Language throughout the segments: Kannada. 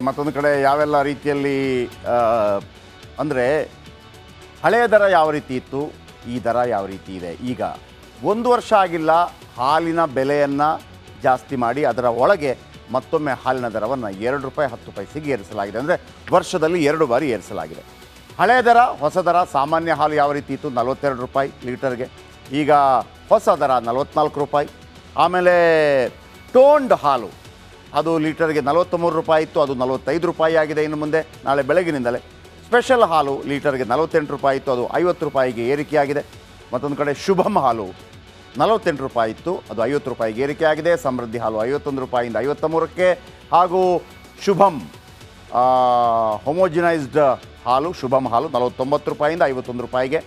ಮತ್ತೊಂದು ಕಡೆ ಯಾವೆಲ್ಲ ರೀತಿಯಲ್ಲಿ ಅಂದರೆ ಹಳೆಯ ದರ ಯಾವ ರೀತಿ ಇತ್ತು, ಈ ದರ ಯಾವ ರೀತಿ ಇದೆ. ಈಗ 1 ವರ್ಷ ಆಗಿಲ್ಲ, ಹಾಲಿನ ಬೆಲೆಯನ್ನು ಜಾಸ್ತಿ ಮಾಡಿ ಅದರ ಒಳಗೆ ಮತ್ತೊಮ್ಮೆ ಹಾಲಿನ ದರವನ್ನು 2 ರೂಪಾಯಿ 10 ಪೈಸೆಗೆ ಏರಿಸಲಾಗಿದೆ. ಅಂದರೆ ವರ್ಷದಲ್ಲಿ 2 ಬಾರಿ ಏರಿಸಲಾಗಿದೆ. ಹಳೆಯ ದರ, ಹೊಸ ದರ. ಸಾಮಾನ್ಯ ಹಾಲು ಯಾವ ರೀತಿ ಇತ್ತು, 42 ರೂಪಾಯಿ ಲೀಟರ್ಗೆ. ಈಗ ಹೊಸ ದರ 44 ರೂಪಾಯಿ. ಆಮೇಲೆ ಟೋನ್ಡ್ ಹಾಲು ಅದು ಲೀಟರ್ಗೆ 43 ರೂಪಾಯಿ ಇತ್ತು, ಅದು 45 ರೂಪಾಯಿ ಆಗಿದೆ ಇನ್ನು ಮುಂದೆ, ನಾಳೆ ಬೆಳಗಿನಿಂದಲೇ. ಸ್ಪೆಷಲ್ ಹಾಲು ಲೀಟರ್ಗೆ 48 ರೂಪಾಯಿ ಇತ್ತು, ಅದು 50 ರೂಪಾಯಿಗೆ ಏರಿಕೆಯಾಗಿದೆ. ಮತ್ತೊಂದು ಕಡೆ ಶುಭಂ ಹಾಲು 48 ರೂಪಾಯಿ ಇತ್ತು, ಅದು 50 ರೂಪಾಯಿಗೆ ಏರಿಕೆಯಾಗಿದೆ. ಸಮೃದ್ಧಿ ಹಾಲು 51 ರೂಪಾಯಿಂದ 53ಕ್ಕೆ, ಹಾಗೂ ಶುಭಂ ಹೋಮೋಜಿನೈಸ್ಡ್ ಹಾಲು ಶುಭಂ ಹಾಲು 49 ರೂಪಾಯಿಂದ 51 ರೂಪಾಯಿಗೆ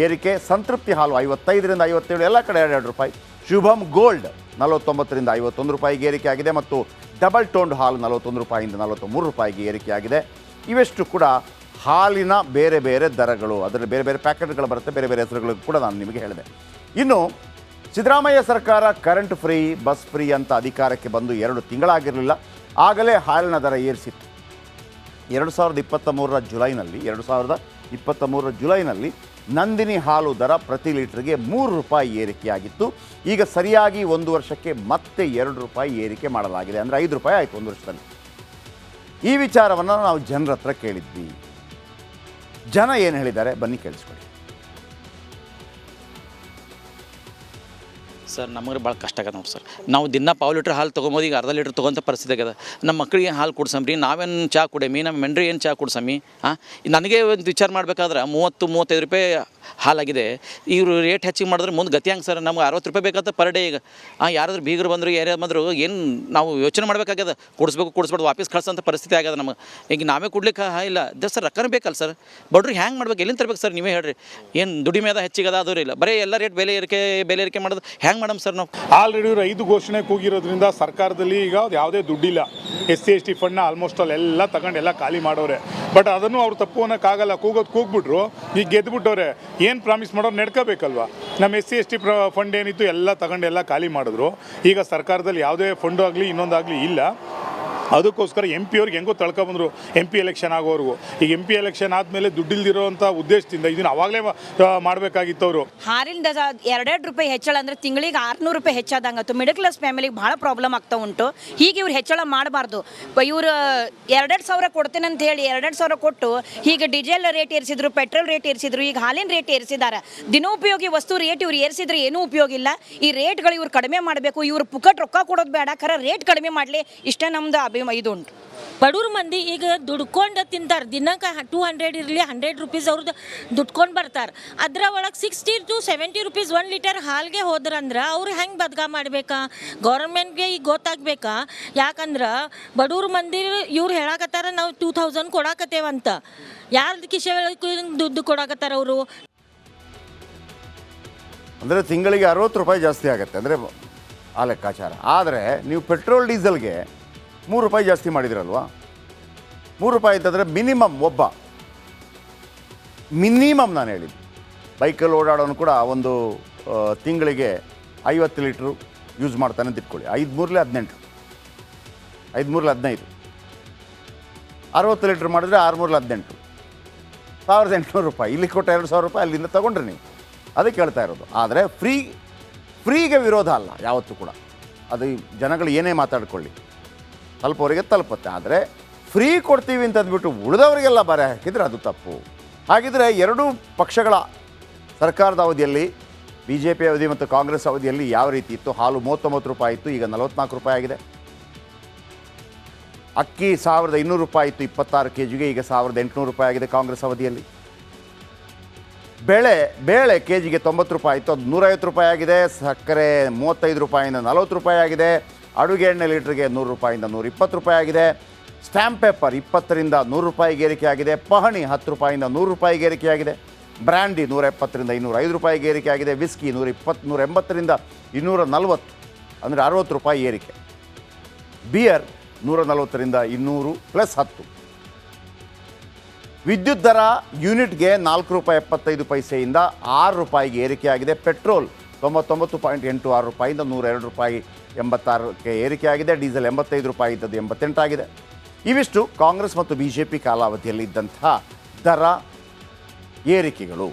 ಏರಿಕೆ. ಸಂತೃಪ್ತಿ ಹಾಲು 55ರಿಂದ 57, ಎಲ್ಲ ಕಡೆ 2 ರೂಪಾಯಿ. ಶುಭಂ ಗೋಲ್ಡ್ 49ರಿಂದ 51 ರೂಪಾಯಿಗೆ ಏರಿಕೆಯಾಗಿದೆ. ಮತ್ತು ಡಬಲ್ ಟೋನ್ಡ್ ಹಾಲು 41 ರೂಪಾಯಿಂದ 43 ರೂಪಾಯಿಗೆ ಏರಿಕೆಯಾಗಿದೆ. ಇವೆಷ್ಟು ಕೂಡ ಹಾಲಿನ ಬೇರೆ ಬೇರೆ ದರಗಳು. ಅದರಲ್ಲಿ ಬೇರೆ ಬೇರೆ ಪ್ಯಾಕೆಟ್ಗಳು ಬರುತ್ತೆ, ಬೇರೆ ಬೇರೆ ಹೆಸರುಗಳು ಕೂಡ ನಾನು ನಿಮಗೆ ಹೇಳಿದೆ. ಇನ್ನು ಸಿದ್ದರಾಮಯ್ಯ ಸರ್ಕಾರ ಕರೆಂಟ್ ಫ್ರೀ, ಬಸ್ ಫ್ರೀ ಅಂತ ಅಧಿಕಾರಕ್ಕೆ ಬಂದು 2 ತಿಂಗಳಾಗಿರಲಿಲ್ಲ, ಆಗಲೇ ಹಾಲಿನ ದರ ಏರಿಸಿತ್ತು. 2023 ಜುಲೈನಲ್ಲಿ ನಂದಿನಿ ಹಾಲು ದರ ಪ್ರತಿ ಲೀಟರ್ಗೆ 3 ರೂಪಾಯಿ ಏರಿಕೆಯಾಗಿತ್ತು. ಈಗ ಸರಿಯಾಗಿ 1 ವರ್ಷಕ್ಕೆ ಮತ್ತೆ 2 ರೂಪಾಯಿ ಏರಿಕೆ ಮಾಡಲಾಗಿದೆ. ಅಂದರೆ 5 ರೂಪಾಯಿ ಆಯಿತು 1 ವರ್ಷದಲ್ಲಿ. ಈ ವಿಚಾರವನ್ನು ನಾವು ಜನರ ಹತ್ರ ಕೇಳಿದ್ವಿ. ಜನ ಏನು ಹೇಳಿದ್ದಾರೆ ಬನ್ನಿ ಕೇಳಿಸ್ಕೊಳ್ಳಿ. ಸರ್ ನಮಗೆ ಭಾಳ ಕಷ್ಟ ಆಗತ್ತೆ ನೋಡಿ ಸರ್. ನಾವು ದಿನ 1/2 ಲೀಟ್ರ್ ಹಾಲು ತೊಗೊಂಬೋದು, ಈಗ ಅರ್ಧ ಲೀಟ್ರ್ ತೊಗೊಂತ ಪರಿಸ್ಥಿತಿ ಆಗ್ಯದ. ನಮ್ಮ ಮಕ್ಕಳಿಗೆ ಹಾಲು ಕುಡ್ಸಮ್ರಿ, ನಾವೇನು ಚಹಾ ಕುಡಿಯಮಿ, ನಮ್ಮ ಮೆಂಡ್ರಿ ಏನು ಚಹಾ ಕುಡ್ಸಮಿ. ನನಗೆ ಒಂದು ವಿಚಾರ ಮಾಡಬೇಕಾದ್ರೆ 30-35 ರೂಪಾಯಿ ಹಾಲಾಗಿದೆ. ಇವರು ರೇಟ್ ಹೆಚ್ಚಿಗೆ ಮಾಡಿದ್ರೆ ಮುಂದೆ ಗತಿ ಹಂಗೆ ಸರ್. ನಮ್ಗೆ 60 ರೂಪಾಯಿ ಬೇಕಾಗುತ್ತೆ ಪರ್ ಡೇ. ಈಗ ಯಾರಾದ್ರೂ ಬೀಗರು ಬಂದರು, ಯಾರ್ಯಾರು ಬಂದರು, ಏನು ನಾವು ಯೋಚನೆ ಮಾಡಬೇಕಾಗ್ಯದ. ಕುಡಿಸ್ಬಾರ್ದು ವಾಪಸ್ ಕಳ್ಸೋಂಥ ಪರಿಸ್ಥಿತಿ ಆಗ್ಯದ ನಮಗೆ. ಈಗ ನಾವೇ ಕುಡ್ಲಿಕ್ಕೆ ಇಲ್ಲ ಸರ್, ರೊಕ್ಕನೇ ಬೇಕಲ್ಲ ಸರ್. ಬಡ್ರಿ ಹ್ಯಾಂಗೆ ಮಾಡ್ಬೇಕು, ಎಲ್ಲಿಂದ ತರ್ಬೇಕು ಸರ್, ನೀವೇ ಹೇಳ್ರಿ. ಏನು ದುಡಿಮೆದ ಹೆಚ್ಚಿಗದ ಅದು ಇಲ್ಲ, ಬರೀ ಎಲ್ಲ ರೇಟ್ ಬೆಲೆ ಏರಿಕೆ ಮಾಡೋದು ಹ್ಯಾಂಗೆ ಮಾಡಮ್ ಸರ್ ನಾವು. ಆಲ್ರೆಡಿ ಇವರು 5 ಘೋಷಣೆ ಕೂಗಿರೋದ್ರಿಂದ ಸರ್ಕಾರದಲ್ಲಿ ಈಗ ಯಾವುದೇ ದುಡ್ಡಿಲ್ಲ. SC/ST ಫಂಡ್ನ ಆಲ್ಮೋಸ್ಟ್ ಎಲ್ಲ ತಗೊಂಡು ಎಲ್ಲ ಖಾಲಿ ಮಾಡೋರೆ. ಬಟ್ ಅದನ್ನು ಅವ್ರು ತಪ್ಪು ಅನ್ನೋಕ್ಕಾಗಲ್ಲ. ಕೂಗ್ಬಿಟ್ರು, ಈಗ ಗೆದ್ದುಬಿಟ್ಟವ್ರೆ. ಏನು ಪ್ರಾಮಿಸ್ ಮಾಡೋರು ನಡ್ಕೋಬೇಕಲ್ವ. ನಮ್ಮ SC/ST ಫಂಡ್ ಏನಿತ್ತು ಎಲ್ಲ ತಗೊಂಡು ಎಲ್ಲ ಖಾಲಿ ಮಾಡಿದ್ರು. ಈಗ ಸರ್ಕಾರದಲ್ಲಿ ಯಾವುದೇ ಫಂಡು ಆಗಲಿ ಇನ್ನೊಂದಾಗಲಿ ಇಲ್ಲ. ಅದಕ್ಕೋಸ್ಕರ MP ಅವ್ರಿಗೆ ಹೆಂಗೋ ತಳ್ಕೊಬಂದರು, MP ಎಲೆಕ್ಷನ್ ಆಗೋವರೆಗೂ. ಈಗ MP ಎಲೆಕ್ಷನ್ ಆದಮೇಲೆ ದುಡ್ಡಿಲ್ದಿರೋಂಥ ಉದ್ದೇಶದಿಂದ ಇದನ್ನು ಅವಾಗಲೇ ಮಾಡಬೇಕಾಗಿತ್ತು ಅವರು. ಹಾಲಿನ 2 ರೂಪಾಯಿ ಹೆಚ್ಚಳ ಅಂದರೆ ತಿಂಗಳಿಗೆ 600 ರೂಪಾಯಿ ಹೆಚ್ಚಾದಂಗತ್ತು. ಮಿಡಲ್ ಕ್ಲಾಸ್ ಫ್ಯಾಮಿಲಿಗೆ ಭಾಳ ಪ್ರಾಬ್ಲಮ್ ಆಗ್ತಾ ಉಂಟು. ಹೀಗೆ ಇವ್ರು ಹೆಚ್ಚಳ ಮಾಡಬಾರ್ದು. ಇವರು 2 ಸಾವಿರ ಕೊಡ್ತೇನೆ ಅಂತ ಹೇಳಿ 2 ಸಾವಿರ ಕೊಟ್ಟು ಹೀಗೆ ಡೀಸೆಲ್ ರೇಟ್ ಏರಿಸಿದ್ರು, ಪೆಟ್ರೋಲ್ ರೇಟ್ ಏರಿಸಿದ್ರು, ಈಗ ಹಾಲಿನ ರೇಟ್ ಏರಿಸಿದ್ದಾರೆ. ದಿನೋಪಯೋಗಿ ವಸ್ತು ರೇಟ್ ಇವ್ರು ಏರಿಸಿದ್ರೆ ಏನೂ ಉಪಯೋಗ ಇಲ್ಲ. ಈ ರೇಟ್ಗಳು ಇವ್ರು ಕಡಿಮೆ ಮಾಡಬೇಕು. ಇವ್ರು ಪುಕ್ಕಟ್ ರೊಕ್ಕ ಕೊಡೋದು ಬೇಡ, ಖರೆ ರೇಟ್ ಕಡಿಮೆ ಮಾಡಲಿ. ಇಷ್ಟೇ ನಮ್ದು ಇದುಂಟು. ಬಡವ್ರ ಮಂದಿ ಈಗ ದುಡ್ಕೊಂಡು ತಿಂತಾರೆ. ದಿನಕ್ಕೆ 200 ಇರಲಿ 100 ರೂಪೀಸ್ ಅವ್ರದ್ದು ದುಡ್ಕೊಂಡು ಬರ್ತಾರೆ. ಅದರ ಒಳಗೆ 60 to 70 ರೂಪೀಸ್ 1 ಲೀಟರ್ ಹಾಲಿಗೆ ಹೋದ್ರಂದ್ರೆ ಅವ್ರು ಹೆಂಗೆ ಬದ್ಕ ಮಾಡಬೇಕಾ? ಗೌರ್ಮೆಂಟ್ಗೆ ಈಗ ಗೊತ್ತಾಗಬೇಕಾ? ಯಾಕಂದ್ರೆ ಬಡವ್ರ ಮಂದಿ ಇವ್ರು ಹೇಳಕತ್ತಾರ ನಾವು 2000 ಕೊಡಾಕತ್ತೇವಂತ. ಯಾರ್ದು ಕಿಶೆ ದುಡ್ಡು ಕೊಡಾಕತ್ತಾರ ಅವರು? ಅಂದರೆ ತಿಂಗಳಿಗೆ 60 ರೂಪಾಯಿ ಜಾಸ್ತಿ ಆಗುತ್ತೆ ಅಂದರೆ ಆ ಲೆಕ್ಕಾಚಾರ. ಆದರೆ ನೀವು ಪೆಟ್ರೋಲ್ ಡೀಸೆಲ್ಗೆ 3 ರೂಪಾಯಿ ಜಾಸ್ತಿ ಮಾಡಿದಿರಲ್ವಾ? 3 ರೂಪಾಯಿ ಅಂತಂದರೆ ಮಿನಿಮಮ್ ನಾನು ಹೇಳಿದ್ದು, ಬೈಕಲ್ಲಿ ಓಡಾಡೋನು ಕೂಡ ಒಂದು ತಿಂಗಳಿಗೆ 50 ಲೀಟ್ರು ಯೂಸ್ ಮಾಡ್ತಾನೆ ಅಂತ ಇಟ್ಕೊಳ್ಳಿ. 5×3 18, 5×3 15, 60 ಲೀಟ್ರ್ ಮಾಡಿದ್ರೆ 6×3 18, 1800 ರೂಪಾಯಿ. ಇಲ್ಲಿ ಕೊಟ್ಟ 2000 ರೂಪಾಯಿ ಅಲ್ಲಿಂದ ತೊಗೊಂಡ್ರಿ ನೀವು. ಅದಕ್ಕೆ ಹೇಳ್ತಾ ಇರೋದು. ಆದರೆ ಫ್ರೀಗೆ ವಿರೋಧ ಅಲ್ಲ ಯಾವತ್ತೂ ಕೂಡ. ಅದು ಜನಗಳು ಏನೇ ಮಾತಾಡ್ಕೊಳ್ಳಿ, ತಲುಪೋರಿಗೆ ತಲುಪುತ್ತೆ. ಆದರೆ ಫ್ರೀ ಕೊಡ್ತೀವಿ ಅಂತಂದ್ಬಿಟ್ಟು ಉಳಿದವರಿಗೆಲ್ಲ ಬರೆ ಹಾಕಿದರೆ ಅದು ತಪ್ಪು. ಹಾಗಿದ್ರೆ 2 ಪಕ್ಷಗಳ ಸರ್ಕಾರದ ಅವಧಿಯಲ್ಲಿ, BJP ಅವಧಿ ಮತ್ತು ಕಾಂಗ್ರೆಸ್ ಅವಧಿಯಲ್ಲಿ ಯಾವ ರೀತಿ ಇತ್ತು? ಹಾಲು 39 ರೂಪಾಯಿ ಇತ್ತು, ಈಗ 44 ರೂಪಾಯಿ ಆಗಿದೆ. ಅಕ್ಕಿ 1200 ರೂಪಾಯಿ ಇತ್ತು 26 kgಗೆ, ಈಗ 1800 ರೂಪಾಯಿ ಆಗಿದೆ ಕಾಂಗ್ರೆಸ್ ಅವಧಿಯಲ್ಲಿ. ಬೇಳೆ ಕೆಜಿಗೆ 90 ರೂಪಾಯಿ ಇತ್ತು, ಅದು 150 ರೂಪಾಯಿ ಆಗಿದೆ. ಸಕ್ಕರೆ 35 ರೂಪಾಯಿಂದ 40 ರೂಪಾಯಿ ಆಗಿದೆ. ಅಡುಗೆ ಎಣ್ಣೆ ಲೀಟ್ರಿಗೆ 100 ರೂಪಾಯಿಂದ 120 ರೂಪಾಯಿ ಆಗಿದೆ. ಸ್ಟ್ಯಾಂಪ್ ಪೇಪರ್ 20ರಿಂದ 100 ರೂಪಾಯಿಗೆ ಏರಿಕೆ ಆಗಿದೆ. ಪಹಣಿ 10 ರೂಪಾಯಿಂದ 100 ರೂಪಾಯಿಗೆ ಏರಿಕೆಯಾಗಿದೆ. ಬ್ರ್ಯಾಂಡಿ 170ರಿಂದ 205 ರೂಪಾಯಿಗೆ ಏರಿಕೆ ಆಗಿದೆ. ವಿಸ್ಕಿ 180ರಿಂದ 240, ಅಂದರೆ 60 ರೂಪಾಯಿ ಏರಿಕೆ. ಬಿಯರ್ 140ರಿಂದ 200 ಪ್ಲಸ್ 10. ವಿದ್ಯುತ್ ದರ ಯೂನಿಟ್ಗೆ 4 ರೂಪಾಯಿ 75 ಪೈಸೆಯಿಂದ 6 ರೂಪಾಯಿಗೆ ಏರಿಕೆಯಾಗಿದೆ. ಪೆಟ್ರೋಲ್ 99.86 ರೂಪಾಯಿಂದ 102 ರೂಪಾಯಿ 86ಕ್ಕೆ ಏರಿಕೆಯಾಗಿದೆ. ಡೀಸೆಲ್ 85 ರೂಪಾಯಿ ಇದ್ದದ್ದು 88 ಆಗಿದೆ. ಇವಿಷ್ಟು ಕಾಂಗ್ರೆಸ್ ಮತ್ತು BJP ಕಾಲಾವಧಿಯಲ್ಲಿ ಇದ್ದಂಥ ದರ ಏರಿಕೆಗಳು.